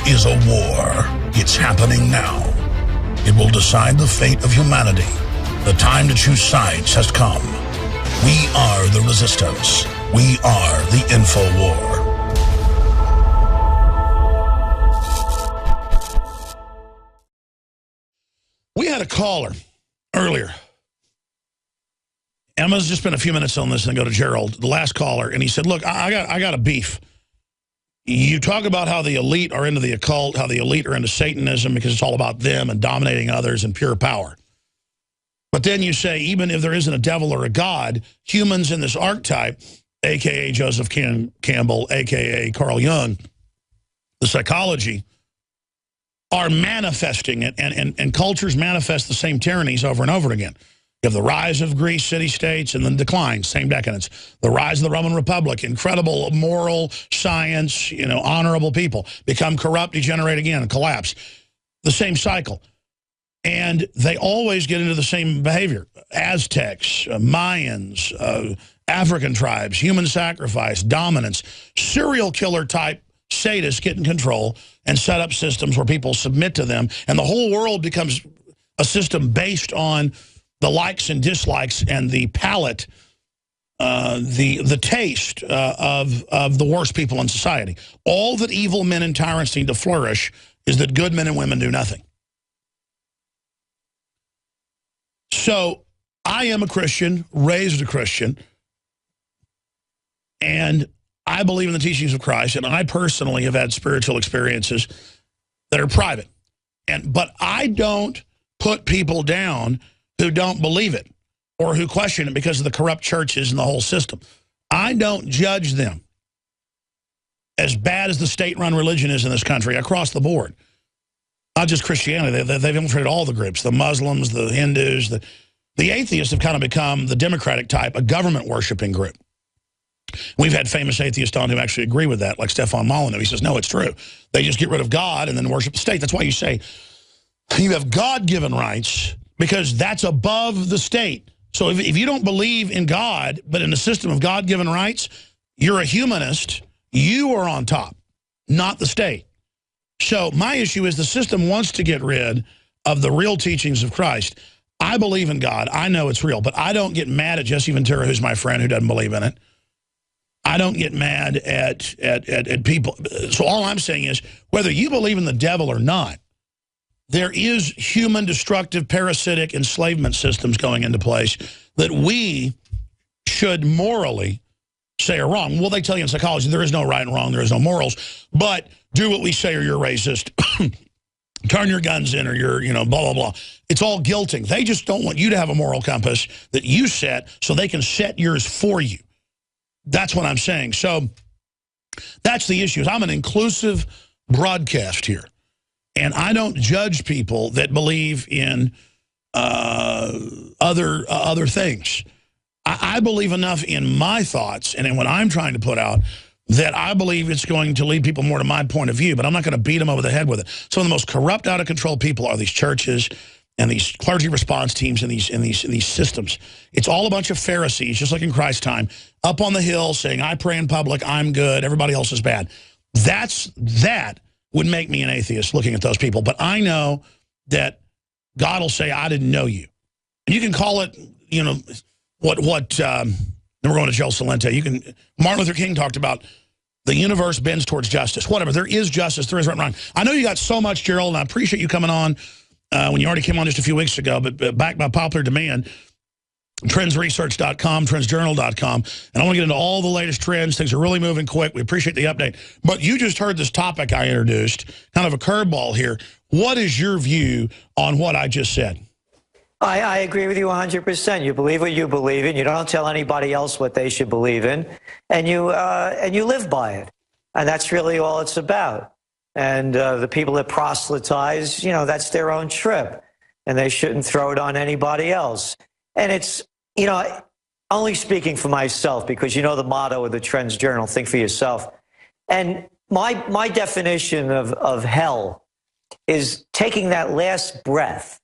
is a war. It's happening now. It will decide the fate of humanity. The time to choose sides has come. We are the resistance. We are the InfoWar. We had a caller earlier. Emma's just spent a few minutes on this and then go to Gerald, the last caller, and he said, look, I got a beef. You talk about how the elite are into the occult, how the elite are into Satanism because it's all about them and dominating others and pure power. But then you say, even if there isn't a devil or a God, humans in this archetype, a.k.a. Joseph Campbell, a.k.a. Carl Jung, the psychology, are manifesting it, and cultures manifest the same tyrannies over and over again. You have the rise of Greece city-states and then decline, same decadence. The rise of the Roman Republic, incredible moral science, honorable people, become corrupt, degenerate again, and collapse. The same cycle. And they always get into the same behavior. Aztecs, Mayans, African tribes, human sacrifice, dominance, serial killer type sadists get in control and set up systems where people submit to them. And the whole world becomes a system based on the likes and dislikes and the palate, the taste of the worst people in society. All that evil men and tyrants need to flourish is that good men and women do nothing. So I am a Christian, raised a Christian, and I believe in the teachings of Christ, and I personally have had spiritual experiences that are private. But I don't put people down who don't believe it or who question it because of the corrupt churches and the whole system. I don't judge them as bad as the state-run religion is in this country across the board. Not just Christianity. They've infiltrated all the groups, the Muslims, the Hindus. The atheists have kind of become the Democratic type, a government-worshiping group. We've had famous atheists on who actually agree with that, like Stefan Molyneux. He says, no, it's true. They just get rid of God and then worship the state. That's why you say you have God-given rights because that's above the state. So if you don't believe in God, but in the system of God-given rights, you're a humanist. You are on top, not the state. So my issue is the system wants to get rid of the real teachings of Christ. I believe in God. I know it's real, but I don't get mad at Jesse Ventura, who's my friend, who doesn't believe in it. I don't get mad at people. So all I'm saying is, whether you believe in the devil or not, there is human destructive parasitic enslavement systems going into place that we should morally say are wrong. Well, they tell you in psychology there is no right and wrong, there is no morals, but do what we say or you're racist. Turn your guns in or you're, blah, blah, blah. It's all guilting. They just don't want you to have a moral compass that you set so they can set yours for you. That's what I'm saying. So that's the issue. I'm an inclusive broadcast here. And I don't judge people that believe in other things. I believe enough in my thoughts and in what I'm trying to put out that I believe it's going to lead people more to my point of view, but I'm not going to beat them over the head with it. Some of the most corrupt, out-of-control people are these churches and these clergy response teams and these systems. It's all a bunch of Pharisees, just like in Christ's time, up on the hill saying, I pray in public, I'm good, everybody else is bad. That would make me an atheist looking at those people. But I know that God will say, I didn't know you. And you can call it, then we're going to Joel Salente. Martin Luther King talked about the universe bends towards justice. Whatever, there is justice, there is right and wrong. I know you got so much, Gerald, and I appreciate you coming on when you already came on just a few weeks ago, but backed by popular demand. Trendsresearch.com, trendsjournal.com. And I want to get into all the latest trends. Things are really moving quick. We appreciate the update. But you just heard this topic I introduced, kind of a curveball here. What is your view on what I just said? I agree with you 100%. You believe what you believe in. You don't tell anybody else what they should believe in. And you live by it. And that's really all it's about. And the people that proselytize, that's their own trip. And they shouldn't throw it on anybody else. And it's, only speaking for myself, because the motto of the Trends Journal, think for yourself. And my definition of hell is taking that last breath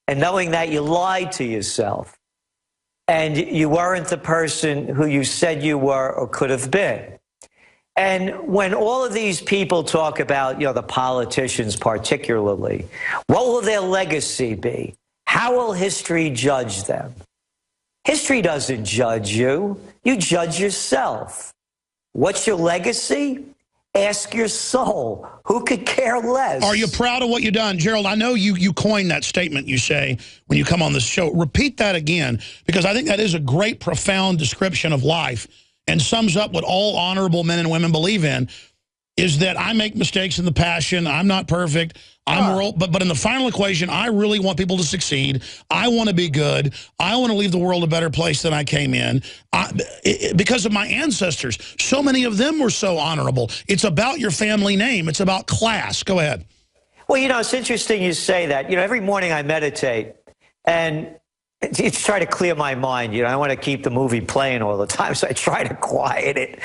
and knowing that you lied to yourself and you weren't the person who you said you were or could have been. And when all of these people talk about, the politicians particularly, what will their legacy be? How will history judge them? History doesn't judge you. You judge yourself. What's your legacy? Ask your soul. Who could care less? Are you proud of what you've done? Gerald, I know you coined that statement you say when you come on this show. Repeat that again, because I think that is a great, profound description of life and sums up what all honorable men and women believe in, is that I make mistakes in the passion. I'm not perfect. But in the final equation, I really want people to succeed. I want to be good. I want to leave the world a better place than I came in. Because of my ancestors, so many of them were so honorable. It's about your family name. It's about class. Go ahead. Well, it's interesting you say that. Every morning I meditate, and it's try to clear my mind. I want to keep the movie playing all the time, so I try to quiet it.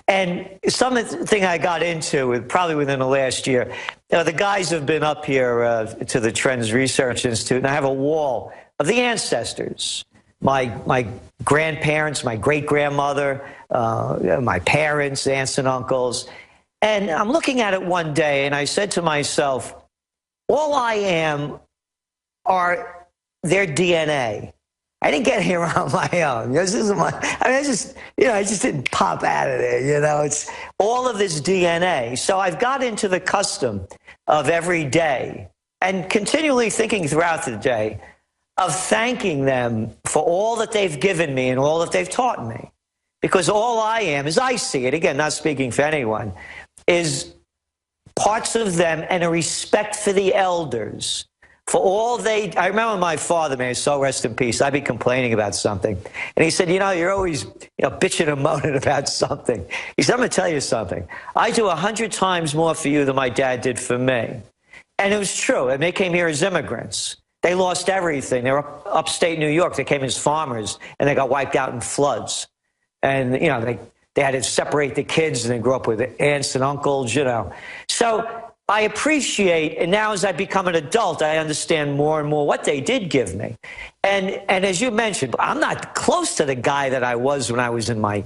And something I got into, probably within the last year, the guys have been up here to the Trends Research Institute, and I have a wall of the ancestors. My grandparents, my great-grandmother, my parents, aunts and uncles. And I'm looking at it one day, and I said to myself, all I am are their DNA. I didn't get here on my own. This isn't I just didn't pop out of there. It's all of this DNA. So I've got into the custom of every day and continually thinking throughout the day of thanking them for all that they've given me and all that they've taught me. Because all I am, as I see it, again, not speaking for anyone, is parts of them and a respect for the elders. For all I remember my father, may his soul rest in peace, I'd be complaining about something. And he said, you're always bitching and moaning about something. He said, I'm going to tell you something. I do 100 times more for you than my dad did for me. And it was true. And they came here as immigrants. They lost everything. They were upstate New York. They came as farmers, and they got wiped out in floods. And, they had to separate the kids, and they grew up with aunts and uncles, So I appreciate, and now as I become an adult, I understand more and more what they did give me. And as you mentioned, I'm not close to the guy that I was when I was in my,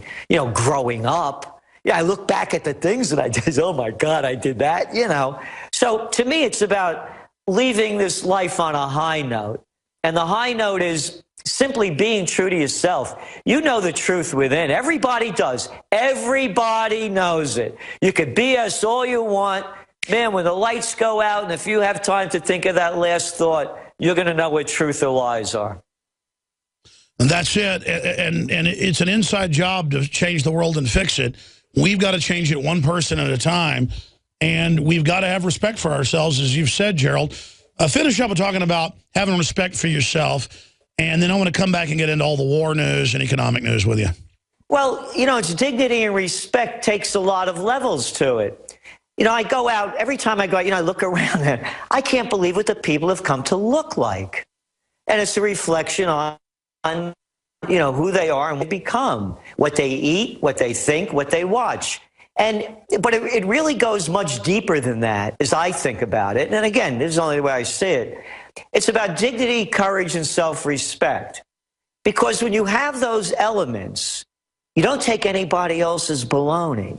growing up. Yeah, I look back at the things that I did. Oh, my God, I did that, So to me, it's about leaving this life on a high note. And the high note is simply being true to yourself. You know the truth within. Everybody does. Everybody knows it. You could BS all you want. Man, when the lights go out and if you have time to think of that last thought, you're going to know what truth or lies are. And that's it. And it's an inside job to change the world and fix it. We've got to change it one person at a time. And we've got to have respect for ourselves, as you've said, Gerald. Finish up with talking about having respect for yourself. And then I want to come back and get into all the war news and economic news with you. Well, it's dignity and respect takes a lot of levels to it. I go out, every time I go out, I look around and I can't believe what the people have come to look like. And it's a reflection on who they are and what they become, what they eat, what they think, what they watch. But it really goes much deeper than that, as I think about it. And again, this is only the way I see it. It's about dignity, courage, and self-respect. Because when you have those elements, you don't take anybody else's baloney.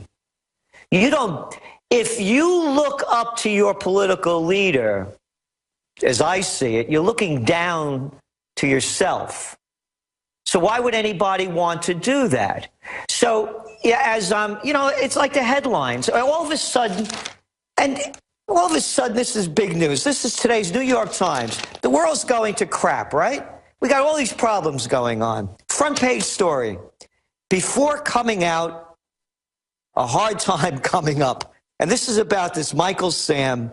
If you look up to your political leader, as I see it, you're looking down to yourself. So why would anybody want to do that? So, yeah, it's like the headlines. All of a sudden, this is big news. This is today's New York Times. The world's going to crap, right? We got all these problems going on. Front page story. Before coming out, a hard time coming up. And this is about this Michael Sam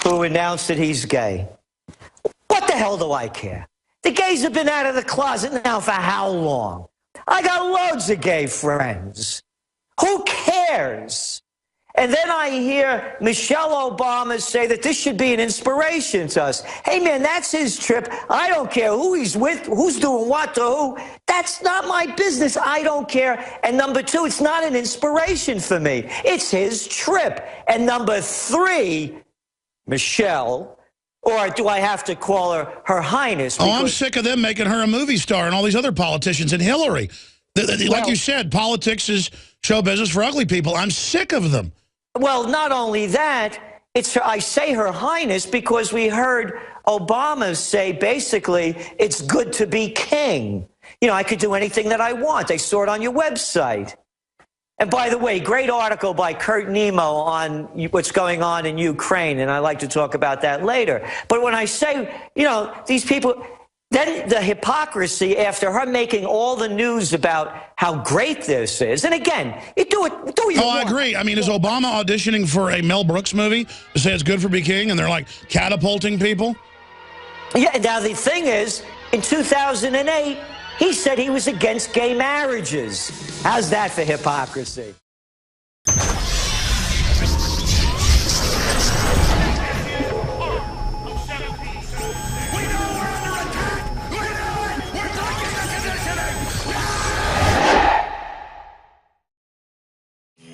who announced that he's gay. What the hell do I care? The gays have been out of the closet now for how long? I got loads of gay friends. Who cares? And then I hear Michelle Obama say that this should be an inspiration to us. Hey, man, that's his trip. I don't care who he's with, who's doing what to who. That's not my business. I don't care. And number two, it's not an inspiration for me. It's his trip. And number three, Michelle, or do I have to call her Her Highness? I'm sick of them making her a movie star and all these other politicians and Hillary. Like you said, politics is show business for ugly people. I'm sick of them. Well, not only that, I say Her Highness because we heard Obama say basically it's good to be king. You know, I could do anything that I want. I saw it on your website. And by the way, great article by Kurt Nemo on what's going on in Ukraine, and I'd like to talk about that later. But when I say, you know, these people, then the hypocrisy after her making all the news about how great this is, and again, you do it. I agree. I mean, is Obama auditioning for a Mel Brooks movie to say it's good for be king, and they're like catapulting people? Yeah. Now the thing is, in 2008. He said he was against gay marriages. How's that for hypocrisy?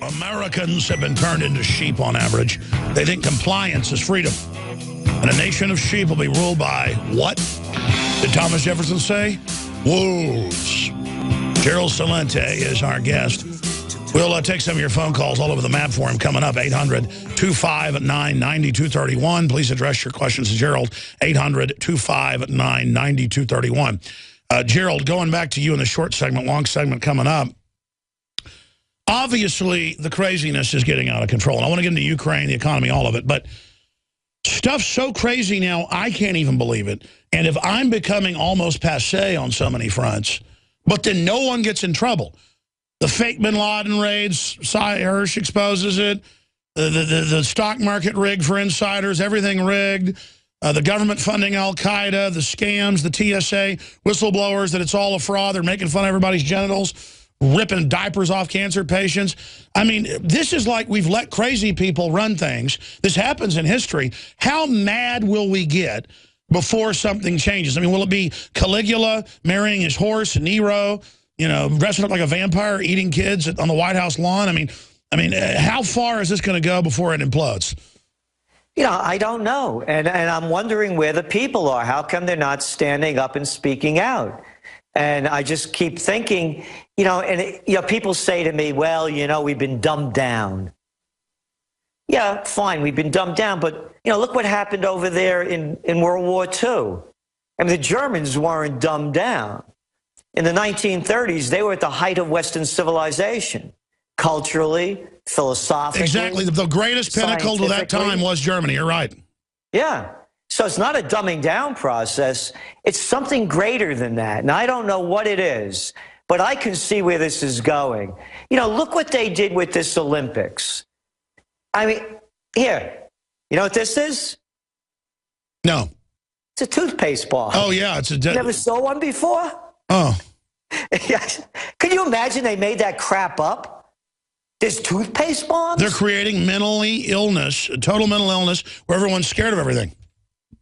Americans have been turned into sheep on average. They think compliance is freedom. And a nation of sheep will be ruled by what? Did Thomas Jefferson say? Wolves. Gerald Celente is our guest. We'll take some of your phone calls all over the map for him coming up. 800-259-9231. Please address your questions to Gerald. 800-259-9231. Gerald, going back to you in the short segment, long segment coming up. Obviously, the craziness is getting out of control. And I want to get into Ukraine, the economy, all of it. But stuff's so crazy now, I can't even believe it. And if I'm becoming almost passé on so many fronts, but then no one gets in trouble. The fake Bin Laden raids, Sy Hersh exposes it. The stock market rigged for insiders, everything rigged. The government funding Al-Qaeda, the scams, the TSA, whistleblowers, that it's all a fraud. They're making fun of everybody's genitals, ripping diapers off cancer patients. I mean, this is like we've let crazy people run things. This happens in history. How mad will we get before something changes? I mean, will it be Caligula marrying his horse, Nero, you know, dressing up like a vampire, eating kids on the White House lawn? I mean, how far is this going to go before it implodes? You know, I don't know. And I'm wondering where the people are. How come they're not standing up and speaking out? And I just keep thinking, you know, and people say to me, well, you know, we've been dumbed down. Yeah, fine, we've been dumbed down, but, you know, look what happened over there in World War II. I mean, the Germans weren't dumbed down. In the 1930s, they were at the height of Western civilization, culturally, philosophically. Exactly. The greatest pinnacle to that time was Germany. You're right. Yeah. So it's not a dumbing down process. It's something greater than that. And I don't know what it is, but I can see where this is going. You know, look what they did with this Olympics. I mean, here, you know what this is? No. It's a toothpaste bar. Oh, yeah. You never saw one before? Oh. Can you imagine they made that crap up? There's toothpaste bombs? They're creating total mental illness, where everyone's scared of everything.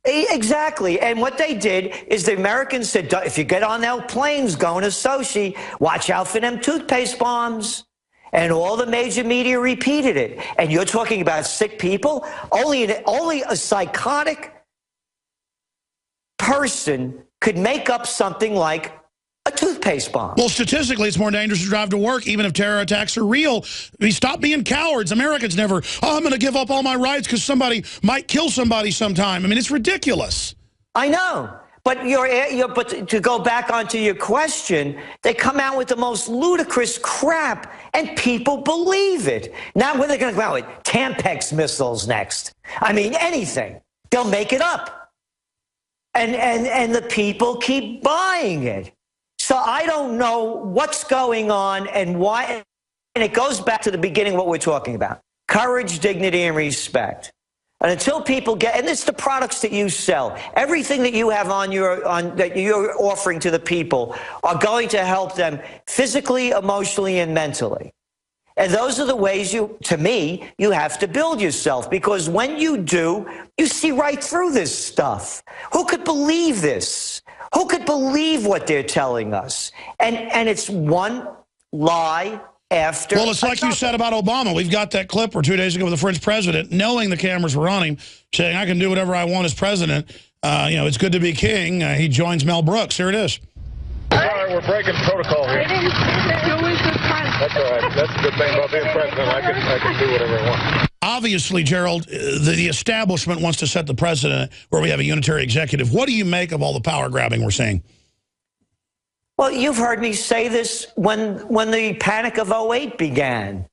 Exactly. And what they did is the Americans said, if you get on their planes going to Sochi, watch out for them toothpaste bombs. And all the major media repeated it. And you're talking about sick people? Only a psychotic person could make up something like a toothpaste bomb. Well, statistically, it's more dangerous to drive to work, even if terror attacks are real. Stop being cowards. Americans never, I'm going to give up all my rights because somebody might kill somebody sometime. I mean, it's ridiculous. I know. But but to go back onto your question, they come out with the most ludicrous crap, and people believe it. Now, when they're going to come out with Tampax missiles next, I mean, anything, they'll make it up, and the people keep buying it. So I don't know what's going on and why. And it goes back to the beginning of what we're talking about: courage, dignity, and respect. And until people get, and it's the products that you sell, everything that you have that you're offering to the people are going to help them physically, emotionally, and mentally. And those are the ways to me, you have to build yourself, because when you do, you see right through this stuff. Who could believe this? Who could believe what they're telling us? And it's one lie after. Well, it's like you said about Obama. We've got that clip where 2 days ago with the French president, knowing the cameras were on him, saying, I can do whatever I want as president. It's good to be king. He joins Mel Brooks. Here it is. Sorry, we're breaking protocol here. That's all right. That's a good thing about being president. I can do whatever I want. Obviously, Gerald, the establishment wants to set the precedent where we have a unitary executive. What do you make of all the power grabbing we're seeing? Well, you've heard me say this when the panic of '08 began.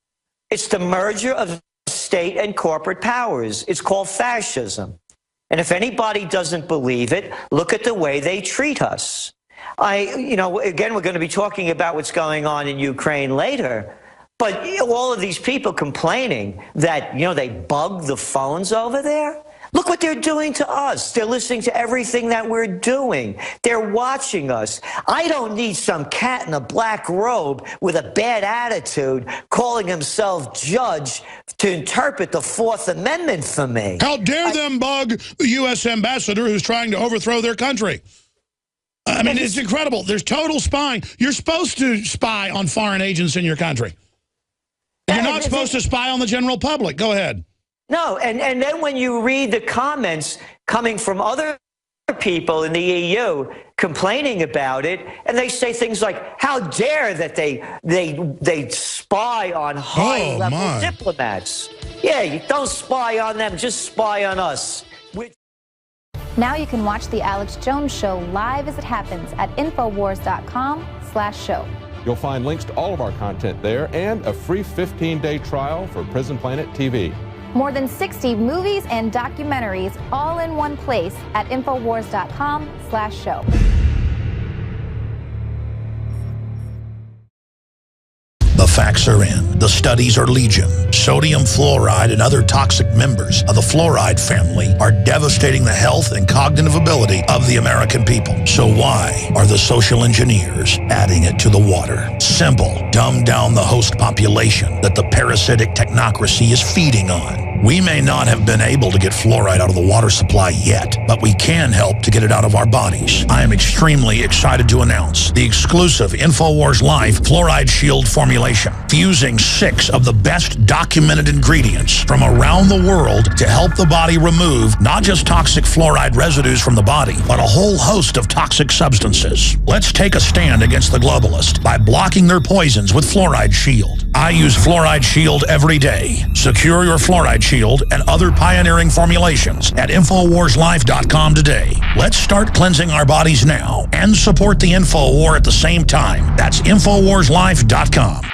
It's the merger of state and corporate powers. It's called fascism. And if anybody doesn't believe it, look at the way they treat us. Again, we're going to be talking about what's going on in Ukraine later. But all of these people complaining that, they bug the phones over there. Look what they're doing to us. They're listening to everything that we're doing. They're watching us. I don't need some cat in a black robe with a bad attitude calling himself judge to interpret the Fourth Amendment for me. How dare them bug the U.S. ambassador who's trying to overthrow their country? I mean, it's incredible. There's total spying. You're supposed to spy on foreign agents in your country. You're not supposed to spy on the general public. Go ahead. No, and then when you read the comments coming from other people in the EU complaining about it, and they say things like, how dare that they spy on high-level diplomats. Yeah, you don't spy on them, just spy on us. Now you can watch The Alex Jones Show live as it happens at Infowars.com/show. You'll find links to all of our content there and a free 15-day trial for Prison Planet TV. More than 60 movies and documentaries all in one place at Infowars.com/show. The facts are in. The studies are legion. Sodium fluoride and other toxic members of the fluoride family are devastating the health and cognitive ability of the American people. So why are the social engineers adding it to the water? Simple. Dumb down the host population that the parasitic technocracy is feeding on. We may not have been able to get fluoride out of the water supply yet, but we can help to get it out of our bodies. I am extremely excited to announce the exclusive InfoWars Life Fluoride Shield formulation, fusing 6 of the best documented ingredients from around the world to help the body remove not just toxic fluoride residues from the body, but a whole host of toxic substances. Let's take a stand against the globalists by blocking their poisons with Fluoride Shield. I use Fluoride Shield every day. Secure your Fluoride Shield and other pioneering formulations at InfoWarsLife.com today. Let's start cleansing our bodies now and support the InfoWar at the same time. That's InfoWarsLife.com.